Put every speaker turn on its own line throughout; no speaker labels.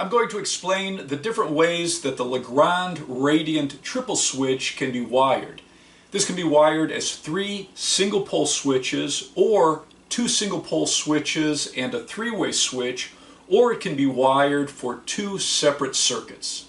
I'm going to explain the different ways that the Legrand Radiant triple switch can be wired. This can be wired as 3 single pole switches, or 2 single pole switches and a 3-way switch, or it can be wired for 2 separate circuits.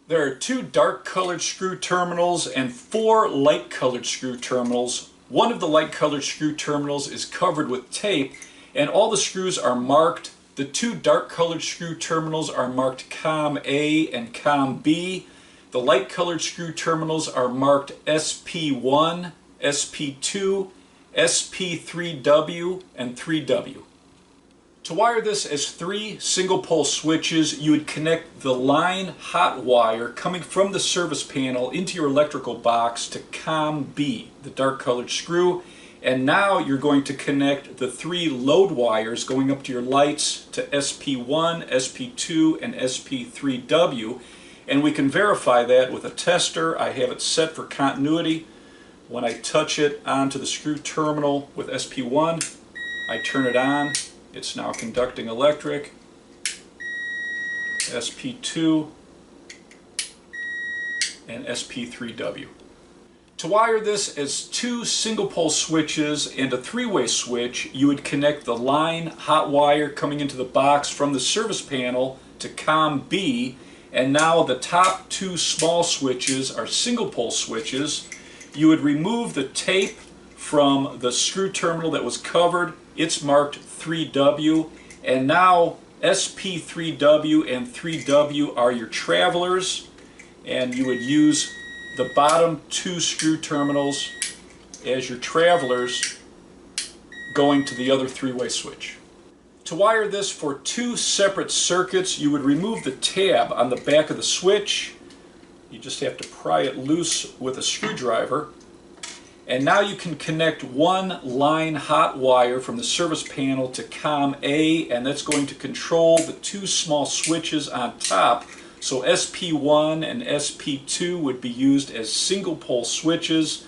There are 2 dark colored screw terminals and 4 light colored screw terminals. One of the light colored screw terminals is covered with tape and all the screws are marked. The 2 dark colored screw terminals are marked COM A and COM B. The light colored screw terminals are marked SP1, SP2, SP3W, and 3W. To wire this as 3 single pole switches, you would connect the line hot wire coming from the service panel into your electrical box to COM B, the dark colored screw. And now you're going to connect the 3 load wires going up to your lights to SP1, SP2, and SP3W. And we can verify that with a tester. I have it set for continuity. When I touch it onto the screw terminal with SP1, I turn it on. It's now conducting electric. SP2 and SP3W. To wire this as 2 single pole switches and a 3-way switch, you would connect the line hot wire coming into the box from the service panel to COM B, and now the top 2 small switches are single pole switches. You would remove the tape from the screw terminal that was covered. It's marked 3W, and now SP3W and 3W are your travelers, and you would use the bottom 2 screw terminals as your travelers going to the other 3-way switch. To wire this for 2 separate circuits, you would remove the tab on the back of the switch. You just have to pry it loose with a screwdriver. And now you can connect 1 line hot wire from the service panel to COM A, and that's going to control the 2 small switches on top. So SP1 and SP2 would be used as single pole switches.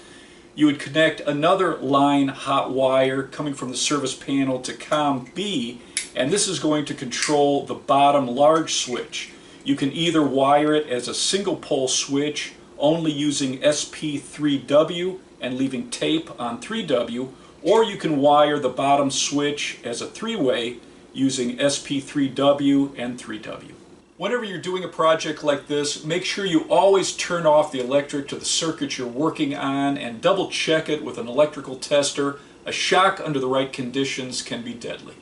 You would connect another line hot wire coming from the service panel to COM B, and this is going to control the bottom large switch. You can either wire it as a single pole switch only using SP3W and leaving tape on 3W, or you can wire the bottom switch as a 3-way using SP3W and 3W. Whenever you're doing a project like this, make sure you always turn off the electric to the circuit you're working on and double check it with an electrical tester. A shock under the right conditions can be deadly.